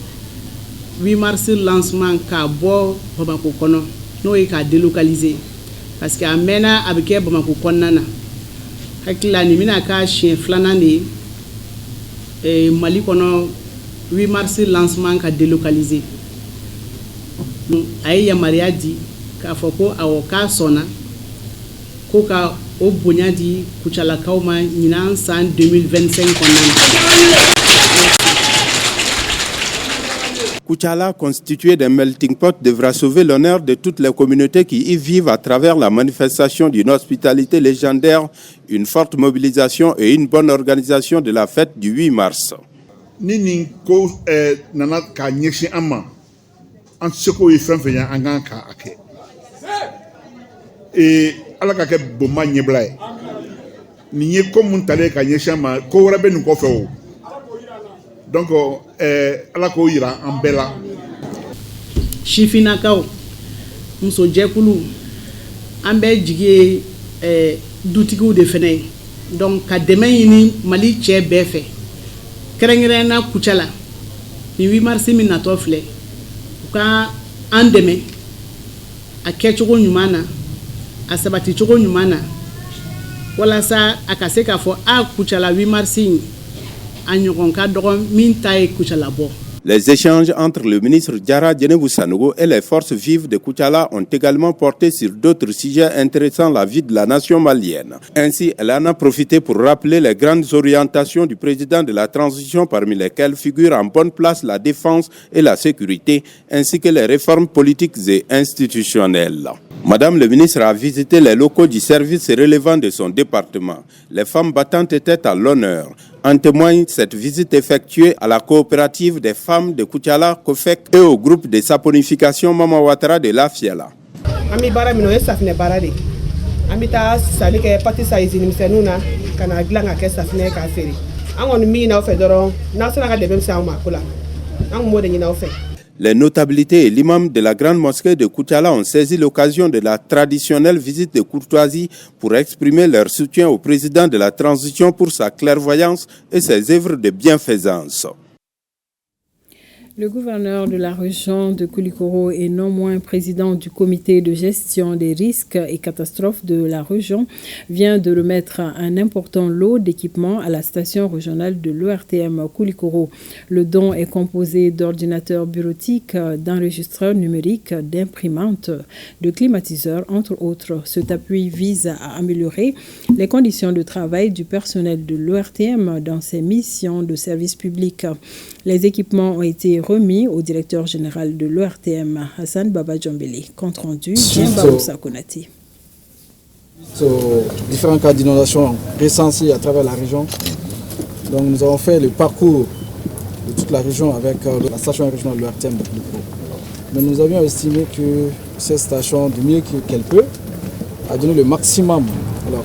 8 mars lancement ka bo Bamako kono no e ka délocaliser parce que amena abike Bamako konnana hakila ni mina ka chien flanani e Mali kono 8 mars lancement ka délocaliser ayi yamaria di k'a fɔ ko awɔ k'a sɔnna ko ka o bonya di kucalakaw ma ɲinan san 2025 kɔnɔna. Koutiala, constitué d'un melting pot, devra sauver l'honneur de toutes les communautés qui y vivent à travers la manifestation d'une hospitalité légendaire, une forte mobilisation et une bonne organisation de la fête du 8 mars. Nini ko nana ka ɲɛsin an ma an seko ye fɛn fɛn ye an kan ka a kɛ ala ka kɛ bonba ɲɛbila ye nin ye ko mun talen ka ɲɛsin an ma ko wɛrɛ bɛ nin kɔfɛ o donc ala k'o yira an bɛɛ la. Sifinnakaw musojɛkulu an bɛ jigi ye dutigiw de fɛnɛ ye donc ka dɛmɛ ɲini Mali cɛ bɛɛ fɛ kɛrɛnkɛrɛnna Kucala ni 8 mars min natɔ filɛ u ka an dɛmɛ a kɛcogo ɲuman na a sabati cogo ɲuman na walasa a ka se k'a fɔ Kucala 8 mars a ɲɔgɔn ka dɔgɔ min ta ye Kucala bɔ. Les échanges entre le ministre Diarra Djenebou Sanogo et les forces vives de Koutiala ont également porté sur d'autres sujets intéressant la vie de la nation malienne. Ainsi, elle en a profité pour rappeler les grandes orientations du président de la transition, parmi lesquelles figurent en bonne place la défense et la sécurité, ainsi que les réformes politiques et institutionnelles. Madame le ministre a visité les locaux du service relevant de son département. Les femmes battantes étaient à l'honneur. En témoigne cette visite effectuée à la coopérative des femmes de Koutiala, COFEC, et au groupe de saponification Mama Ouattara de La Fiala. Ami bara mino safine bara de. Ami ta sali ke pati sa izini misenuna kana glanga ke safine ka feri. Angon mi na ofe doro na sona ka debem sa ma kula. Angon mo de na ofe. Les notabilités et l'imam de la grande mosquée de Koutiala ont saisi l'occasion de la traditionnelle visite de courtoisie pour exprimer leur soutien au président de la transition pour sa clairvoyance et ses œuvres de bienfaisance. Le gouverneur de la région de Koulikoro et non moins président du comité de gestion des risques et catastrophes de la région vient de remettre un important lot d'équipements à la station régionale de l'ORTM Koulikoro. Le don est composé d'ordinateurs bureautiques, d'enregistreurs numériques, d'imprimantes, de climatiseurs, entre autres. Cet appui vise à améliorer les conditions de travail du personnel de l'ORTM dans ses missions de service public. Les équipements ont été remis au directeur général de l'ORTM, Hassan Baba Djombele. Compte rendu, Jean-Baroussa Konati. Différents cas d'inondation recensés à travers la région. Donc nous avons fait le parcours de toute la région avec la station régionale de l'ORTM de Koulikoro. Mais nous avions estimé que cette station, du mieux qu'elle peut, a donné le maximum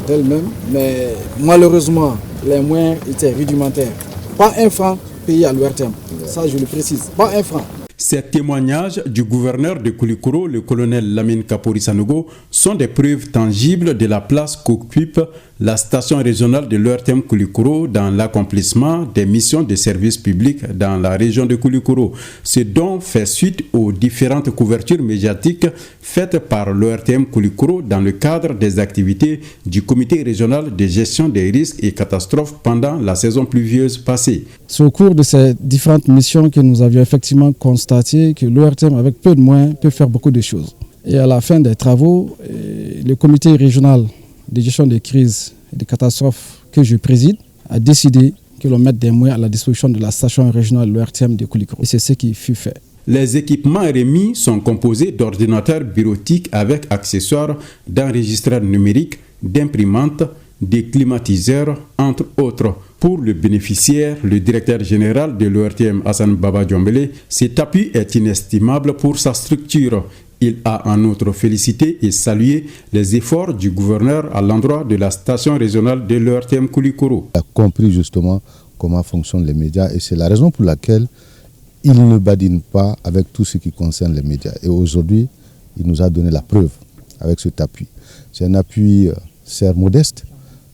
d'elle-même. Mais malheureusement, les moyens étaient rudimentaires. Pas un franc payé à l'ORTM. Ça, je le précise. Pas un franc. Ces témoignages du gouverneur de Koulikoro, le colonel Lamine Kapori Sanogo, sont des preuves tangibles de la place qu'occupe la station régionale de l'ORTM Koulikoro dans l'accomplissement des missions de service public dans la région de Koulikoro. Ce don fait suite aux différentes couvertures médiatiques faites par l'ORTM Koulikoro dans le cadre des activités du comité régional de gestion des risques et catastrophes pendant la saison pluvieuse passée. C'est au cours de ces différentes missions que nous avions effectivement constaté que l'ORTM, avec peu de moyens, peut faire beaucoup de choses. Et à la fin des travaux, le comité régional de gestion des crises et des catastrophes que je préside a décidé que l'on mette des moyens à la disposition de la station régionale de l'ORTM de Koulikoro. Et c'est ce qui fut fait. Les équipements remis sont composés d'ordinateurs bureautiques avec accessoires, d'enregistreurs numériques, d'imprimantes, des climatiseurs, entre autres. Pour le bénéficiaire, le directeur général de l'ORTM, Hassan Baba Djombele, cet appui est inestimable pour sa structure Il a en outre félicité et salué les efforts du gouverneur à l'endroit de la station régionale de l'ERTM Koulikoro. Il a compris justement comment fonctionnent les médias et c'est la raison pour laquelle il ne badine pas avec tout ce qui concerne les médias. Et aujourd'hui, il nous a donné la preuve avec cet appui. C'est un appui, certes modeste,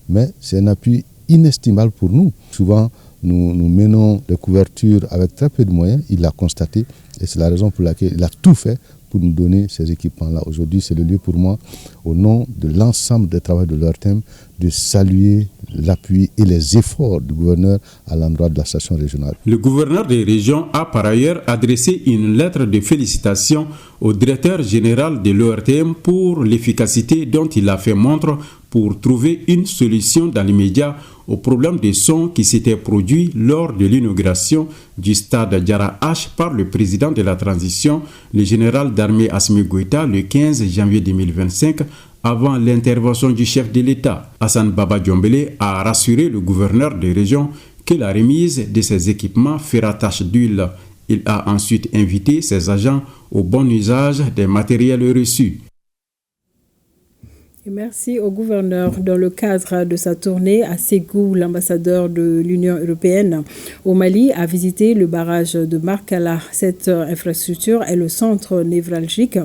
mais c'est un appui inestimable pour nous. Souvent, nous menons des couvertures avec très peu de moyens, il l'a constaté et c'est la raison pour laquelle il a tout fait pour nous donner ces équipements-là. Aujourd'hui, c'est le lieu pour moi, au nom de l'ensemble des travailleurs de l'ERTM, de saluer l'appui et les efforts du gouverneur à l'endroit de la station régionale. Le gouverneur des régions a par ailleurs adressé une lettre de félicitations au directeur général de l'ERTM pour l'efficacité dont il a fait montre pour trouver une solution dans l'immédiat au problème de son qui s'était produit lors de l'inauguration du stade Diarra H par le président de la transition, le général d'armée Assimi Goïta, le 15 janvier 2025, avant l'intervention du chef de l'État. Hassan Baba Diombele a rassuré le gouverneur des régions que la remise de ces équipements fera tache d'huile. Il a ensuite invité ses agents au bon usage des matériels reçus. Et merci au gouverneur. Dans le cadre de sa tournée à Ségou, l'ambassadeur de l'Union européenne au Mali a visité le barrage de Markala. Cette infrastructure est le centre névralgique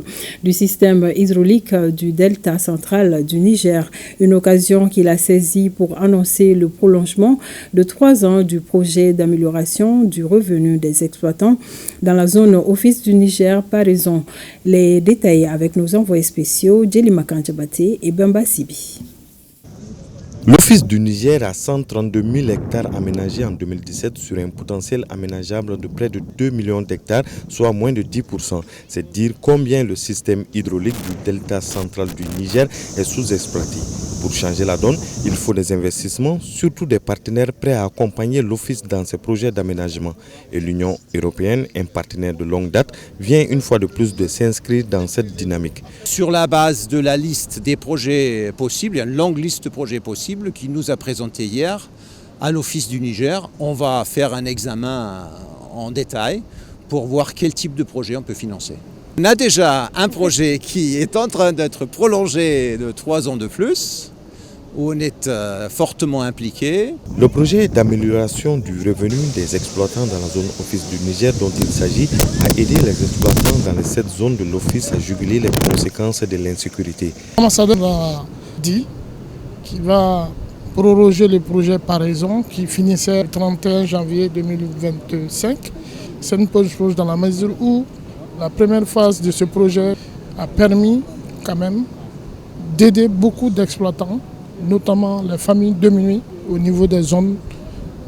du système hydraulique du delta central du Niger. Une occasion qu'il a saisie pour annoncer le prolongement de 3 ans du projet d'amélioration du revenu des exploitants dans la zone Office du Niger par raison. Les détails avec nos envoyés spéciaux, Djeli Makanjabate et Bamba Sibi. L'Office du Niger a 132 000 hectares aménagés en 2017 sur un potentiel aménageable de près de 2 millions d'hectares, soit moins de 10%. C'est dire combien le système hydraulique du delta central du Niger est sous-exploité. Pour changer la donne, il faut des investissements, surtout des partenaires prêts à accompagner l'Office dans ses projets d'aménagement. Et l'Union européenne, un partenaire de longue date, vient une fois de plus de s'inscrire dans cette dynamique. Sur la base de la liste des projets possibles, il y a une longue liste de projets possibles qui nous a présenté hier à l'Office du Niger. On va faire un examen en détail pour voir quel type de projet on peut financer. On a déjà un projet qui est en train d'être prolongé de 3 ans de plus, où on est fortement impliqué. Le projet d'amélioration du revenu des exploitants dans la zone Office du Niger dont il s'agit a aidé les exploitants dans les 7 zones de l'Office à juguler les conséquences de l'insécurité. L'ambassadeur a dit qu'il va proroger le projet par raison qui finissait le 31 janvier 2025. C'est une bonne chose dans la mesure où la première phase de ce projet a permis quand même d'aider beaucoup d'exploitants, notamment les familles diminuées au niveau des zones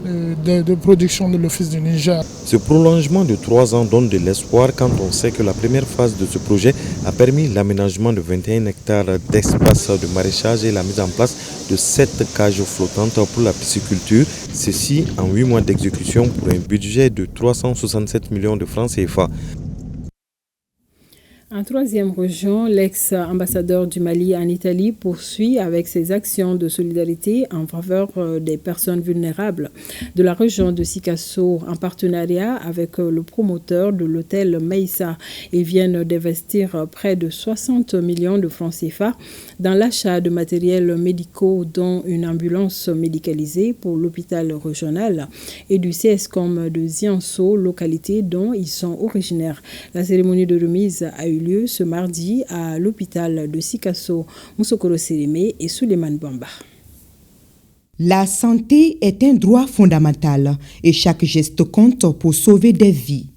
de production de l'Office du Niger. Ce prolongement de 3 ans donne de l'espoir quand on sait que la première phase de ce projet a permis l'aménagement de 21 hectares d'espace de maraîchage et la mise en place de 7 cages flottantes pour la pisciculture. Ceci en 8 mois d'exécution pour un budget de 367 millions de francs CFA. En 3e région, l'ex-ambassadeur du Mali en Italie poursuit avec ses actions de solidarité en faveur des personnes vulnérables de la région de Sikasso en partenariat avec le promoteur de l'hôtel Meissa. Ils viennent d'investir près de 60 millions de francs CFA dans l'achat de matériels médicaux dont une ambulance médicalisée pour l'hôpital régional et du CSCOM de Zianso, localité dont ils sont originaires. La cérémonie de remise a eu lieu ce mardi à l'hôpital de Sikasso, Moussokoro Sérémé et Suleiman Bamba. La santé est un droit fondamental et chaque geste compte pour sauver des vies.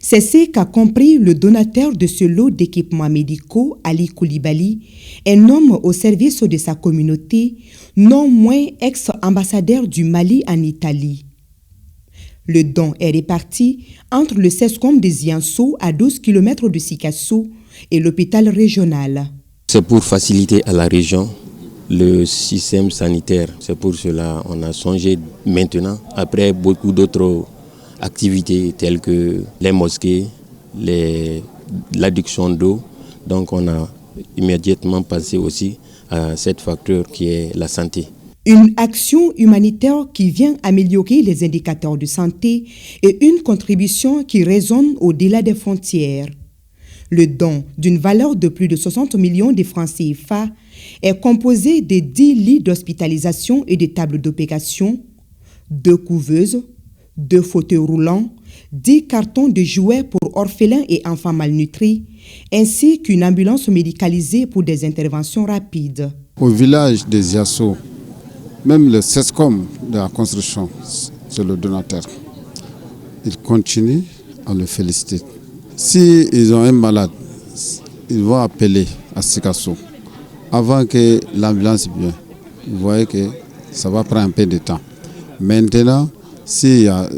C'est ce qu'a compris le donateur de ce lot d'équipements médicaux, Ali Koulibaly, un homme au service de sa communauté, non moins ex-ambassadeur du Mali en Italie. Le don est réparti entre le CESCOM de Zianso à 12 km de Sikasso et l'hôpital régional. C'est pour faciliter à la région le système sanitaire. C'est pour cela qu'on a songé maintenant, après beaucoup d'autres activités telles que les mosquées, l'adduction d'eau. Donc on a immédiatement passé aussi à cette facteur qui est la santé. Une action humanitaire qui vient améliorer les indicateurs de santé et une contribution qui résonne au-delà des frontières. Le don, d'une valeur de plus de 60 millions de francs CFA, est composé de 10 lits d'hospitalisation et de tables d'opération, 2 couveuses, 2 fauteuils roulants, 10 cartons de jouets pour orphelins et enfants malnutris, ainsi qu'une ambulance médicalisée pour des interventions rapides. Au village des Yasso, même le CESCOM de la construction, c'est le donateur. Ils continuent à le féliciter. S'ils ont un malade, ils vont appeler à Sikasso avant que l'ambulance vienne. Vous voyez que ça va prendre un peu de temps. Maintenant, s'il y a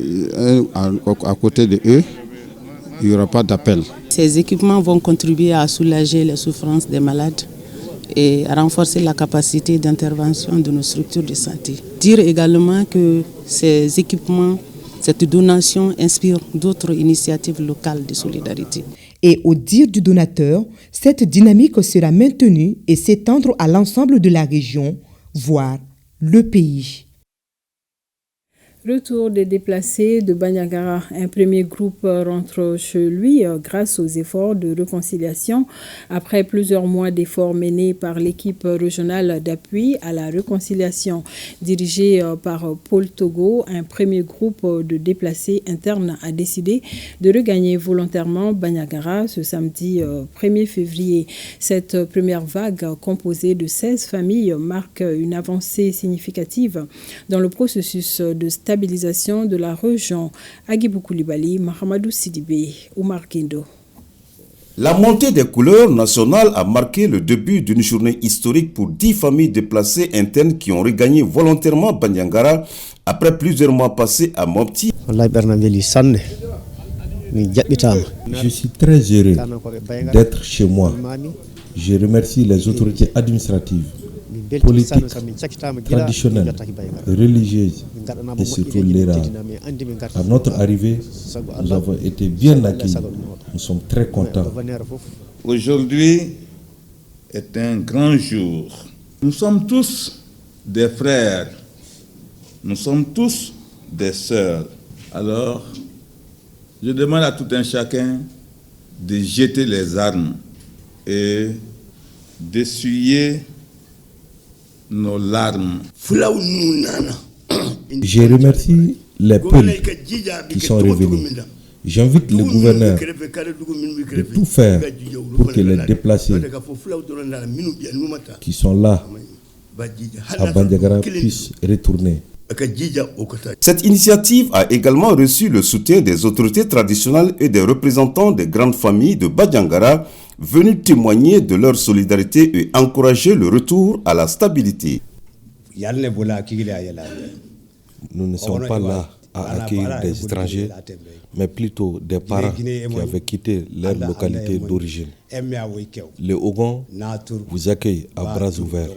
à côté de eux, il n'y aura pas d'appel. Ces équipements vont contribuer à soulager les souffrances des malades et à renforcer la capacité d'intervention de nos structures de santé. Dire également que ces équipements, cette donation inspire d'autres initiatives locales de solidarité. Et au dire du donateur, cette dynamique sera maintenue et s'étendre à l'ensemble de la région, voire le pays. Retour des déplacés de Bandiagara. Un premier groupe rentre chez lui grâce aux efforts de réconciliation. Après plusieurs mois d'efforts menés par l'équipe régionale d'appui à la réconciliation dirigée par Paul Togo, un premier groupe de déplacés internes a décidé de regagner volontairement Bandiagara ce samedi 1er février. Cette première vague composée de 16 familles marque une avancée significative dans le processus de stabilisation de la région. Agibou Koulibaly, Mahamadou Sidibé, Oumar Guindo. La montée des couleurs nationales a marqué le début d'une journée historique pour 10 familles déplacées internes qui ont regagné volontairement Bandiagara après plusieurs mois passés à Mopti. Je suis très heureux d'être chez moi. Je remercie les autorités administratives, politiques, traditionnelles, religieuses et surtout les rares. À notre arrivée, nous avons été bien accueillis. Nous sommes très contents. Aujourd'hui est un grand jour. Nous sommes tous des frères. Nous sommes tous des sœurs. Alors, je demande à tout un chacun de jeter les armes et d'essuyer nos larmes. Je remercie les peuples qui sont revenus. J'invite le gouverneur de tout faire pour que les déplacés qui sont là à Bandiagara puissent retourner. Cette initiative a également reçu le soutien des autorités traditionnelles et des représentants des grandes familles de Bandiagara venus témoigner de leur solidarité et encourager le retour à la stabilité. Nous ne sommes pas là à accueillir des étrangers, mais plutôt des parents qui avaient quitté leur localité d'origine. Les Ogons vous accueillent à bras ouverts.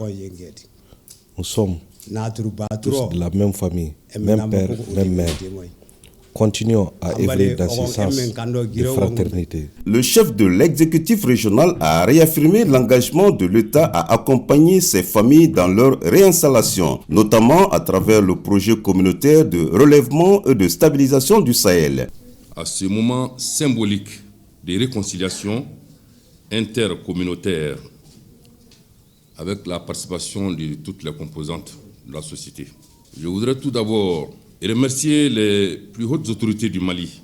Nous sommes tous de la même famille, même père, même mère. Continuons à œuvrer dans ce sens de fraternité. Le chef de l'exécutif régional a réaffirmé l'engagement de l'État à accompagner ces familles dans leur réinstallation, notamment à travers le projet communautaire de relèvement et de stabilisation du Sahel. À ce moment symbolique de réconciliation intercommunautaire avec la participation de toutes les composantes de la société, je voudrais tout d'abord remercier les plus hautes autorités du Mali.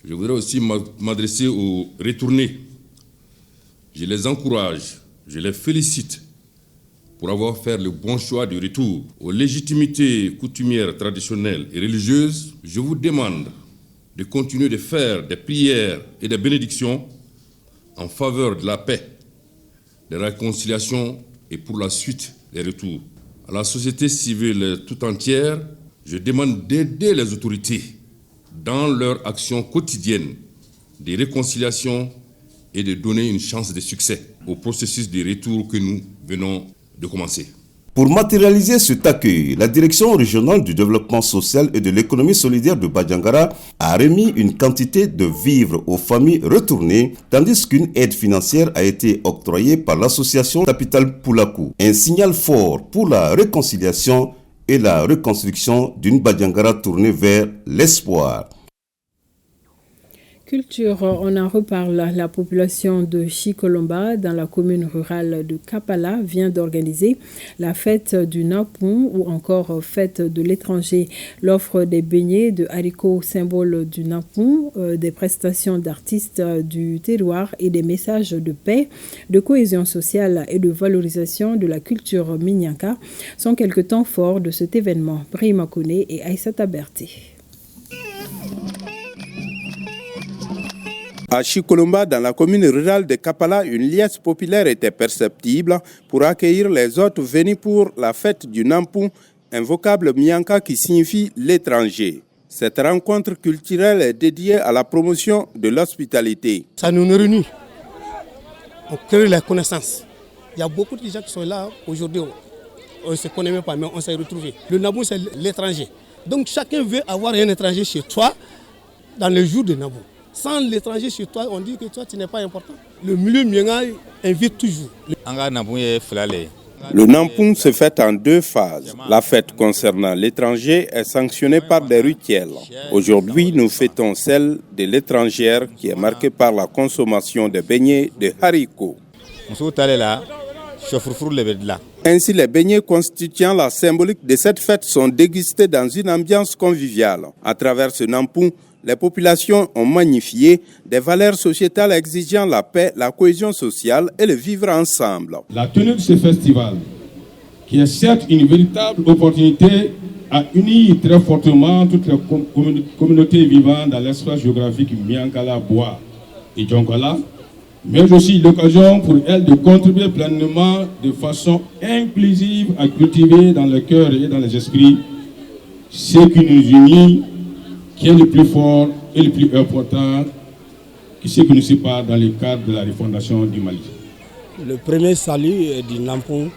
Je voudrais aussi m'adresser aux retournés. Je les encourage, je les félicite pour avoir fait le bon choix du retour. Aux légitimités coutumières, traditionnelles et religieuses, je vous demande de continuer de faire des prières et des bénédictions en faveur de la paix, de la réconciliation et pour la suite des retours. À la société civile tout entière, je demande d'aider les autorités dans leur action quotidienne de réconciliation et de donner une chance de succès au processus de retour que nous venons de commencer. Pour matérialiser cet accueil, la Direction régionale du développement social et de l'économie solidaire de Bandiagara a remis une quantité de vivres aux familles retournées, tandis qu'une aide financière a été octroyée par l'association Capital Poulakou. Un signal fort pour la réconciliation et la reconstruction d'une Bandiagara tournée vers l'espoir. Culture, on en reparle. La population de Chikolomba, dans la commune rurale de Kapala, vient d'organiser la fête du Nampung ou encore fête de l'étranger. L'offre des beignets de haricots, symbole du Nampung, des prestations d'artistes du terroir et des messages de paix, de cohésion sociale et de valorisation de la culture Minyanka sont quelques temps forts de cet événement. Brahima Kone et Aïssata Berté. À Chikolomba, dans la commune rurale de Kapala, une liesse populaire était perceptible pour accueillir les hôtes venus pour la fête du Nampung, un vocable Minyanka qui signifie l'étranger. Cette rencontre culturelle est dédiée à la promotion de l'hospitalité. Ça nous réunit, on crée les connaissances. Il y a beaucoup de gens qui sont là aujourd'hui, on ne se connaît même pas, mais on s'est retrouvés. Le Nampung, c'est l'étranger. Donc chacun veut avoir un étranger chez toi dans le jour de Nampung. Sans l'étranger chez toi, on dit que toi, tu n'es pas important. Le milieu Minyanka invite toujours. Le Nampung se fait en deux phases. La fête concernant l'étranger est sanctionnée par des rituels. Aujourd'hui, nous fêtons celle de l'étrangère qui est marquée par la consommation de beignets de haricots. Ainsi, les beignets constituant la symbolique de cette fête sont dégustés dans une ambiance conviviale. À travers ce Nampung, les populations ont magnifié des valeurs sociétales exigeant la paix, la cohésion sociale et le vivre ensemble. La tenue de ce festival, qui est certes une véritable opportunité à unir très fortement toutes les communautés vivant dans l'espace géographique Miankala, Bois et Djonkala, mais aussi l'occasion pour elles de contribuer pleinement de façon inclusive à cultiver dans le cœur et dans les esprits ce qui nous unit, qui est le plus fort et le plus important, qui ce qui nous sépare dans le cadre de la refondation du Mali. Le premier salut du Nampung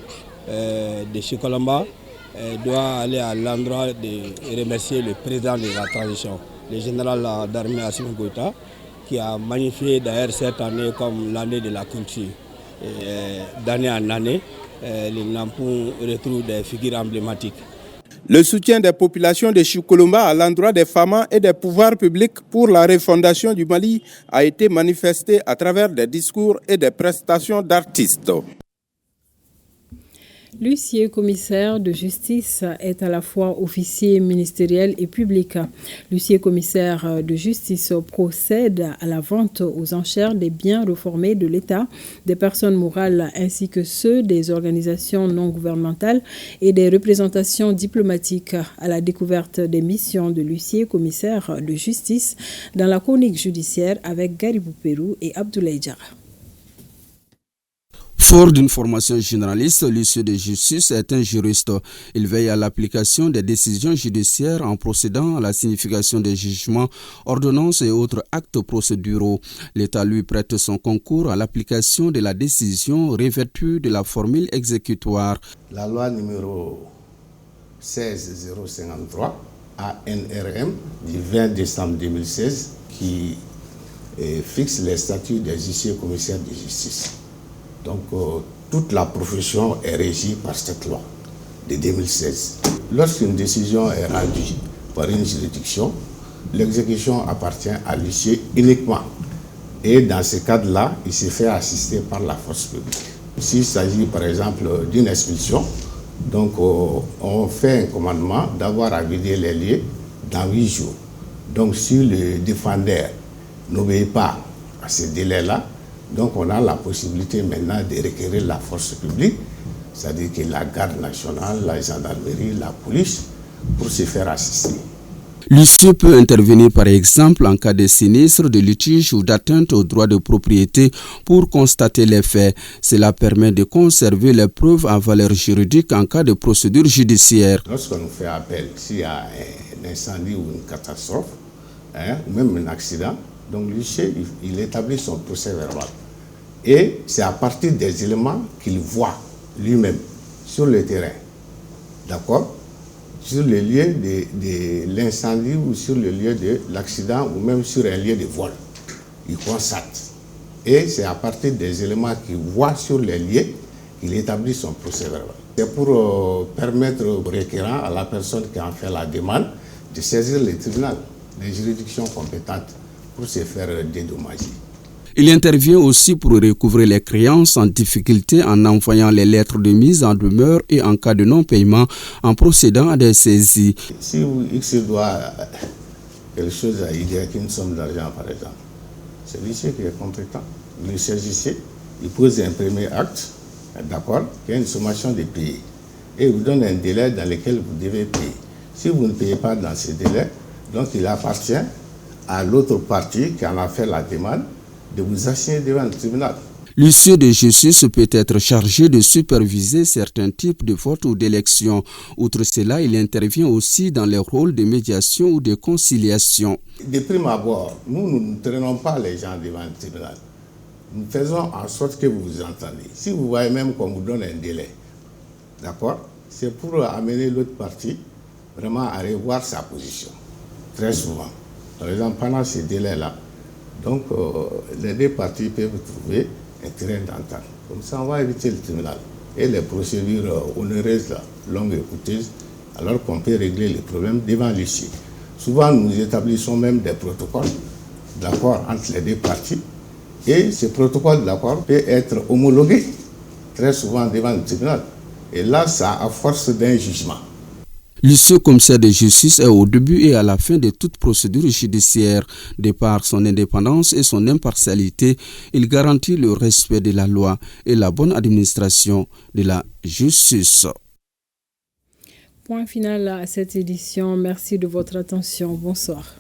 de Chikolomba doit aller à l'endroit de remercier le président de la transition, le général d'armée Assimi Goïta, qui a magnifié d'ailleurs cette année comme l'année de la culture. D'année en année, le Nampung retrouve des figures emblématiques. Le soutien des populations de Chikolomba à l'endroit des femmes et des pouvoirs publics pour la refondation du Mali a été manifesté à travers des discours et des prestations d'artistes. L'huissier commissaire de justice est à la fois officier ministériel et public. L'huissier commissaire de justice procède à la vente aux enchères des biens reformés de l'État, des personnes morales ainsi que ceux des organisations non gouvernementales et des représentations diplomatiques, à la découverte des missions de l'huissier commissaire de justice dans la chronique judiciaire avec Garibou Pérou et Abdoulaye Diarra. Fort d'une formation généraliste, l'huissier de justice est un juriste. Il veille à l'application des décisions judiciaires en procédant à la signification des jugements, ordonnances et autres actes procéduraux. L'État lui prête son concours à l'application de la décision revêtue de la formule exécutoire. La loi numéro 16053 ANRM du 20 décembre 2016 qui fixe les statuts des huissiers commissaires de justice. Donc, toute la profession est régie par cette loi de 2016. Lorsqu'une décision est rendue par une juridiction, l'exécution appartient à l'huissier uniquement. Et dans ce cadre-là, il se fait assister par la force publique. S'il s'agit par exemple d'une expulsion, donc on fait un commandement d'avoir à vider les lieux dans 8 jours. Donc si le défendeur n'obéit pas à ce délai-là, donc on a la possibilité maintenant de requérir la force publique, c'est-à-dire que la garde nationale, la gendarmerie, la police, pour se faire assister. L'huissier peut intervenir par exemple en cas de sinistre, de litige ou d'atteinte aux droits de propriété pour constater les faits. Cela permet de conserver les preuves à valeur juridique en cas de procédure judiciaire. Lorsqu'on fait appel, s'il y a un incendie ou une catastrophe, ou même un accident, donc l'huissier, il établit son procès verbal. Et c'est à partir des éléments qu'il voit lui-même sur le terrain. D'accord ? Sur le lieu de l'incendie ou sur le lieu de l'accident ou même sur un lieu de vol. Il constate. Et c'est à partir des éléments qu'il voit sur les lieux qu'il établit son procès verbal. C'est pour permettre au requérant, à la personne qui en fait la demande, de saisir le tribunal, les juridictions compétentes, pour se faire dédommager. Il intervient aussi pour recouvrer les créances en difficulté en envoyant les lettres de mise en demeure et en cas de non-paiement en procédant à des saisies. Si X doit quelque chose à Y, une somme d'argent par exemple, c'est l'huissier qui est compétent. Le saisissez, il pose un premier acte, d'accord, qui a une sommation de payer. Et il vous donne un délai dans lequel vous devez payer. Si vous ne payez pas dans ce délai, donc il appartient à l'autre partie qui en a fait la demande de vous assigner devant le tribunal. L'huissier de justice peut être chargé de superviser certains types de votes ou d'élections. Outre cela, il intervient aussi dans les rôles de médiation ou de conciliation. De prime abord, nous ne traînons pas les gens devant le tribunal. Nous faisons en sorte que vous vous entendez. Si vous voyez même qu'on vous donne un délai, d'accord, c'est pour amener l'autre partie vraiment à revoir sa position. Très souvent. Par exemple, pendant ces délais-là, donc les deux parties peuvent trouver un terrain d'entente. Comme ça, on va éviter le tribunal. Et les procédures onéreuses, longues et coûteuses, alors qu'on peut régler les problèmes devant l'huissier. Souvent, nous établissons même des protocoles d'accord entre les deux parties. Et ce protocole d'accord peut être homologué très souvent devant le tribunal. Et là, ça a force d'un jugement. L'huissier commissaire de justice est au début et à la fin de toute procédure judiciaire. De par son indépendance et son impartialité, il garantit le respect de la loi et la bonne administration de la justice. Point final à cette édition. Merci de votre attention. Bonsoir.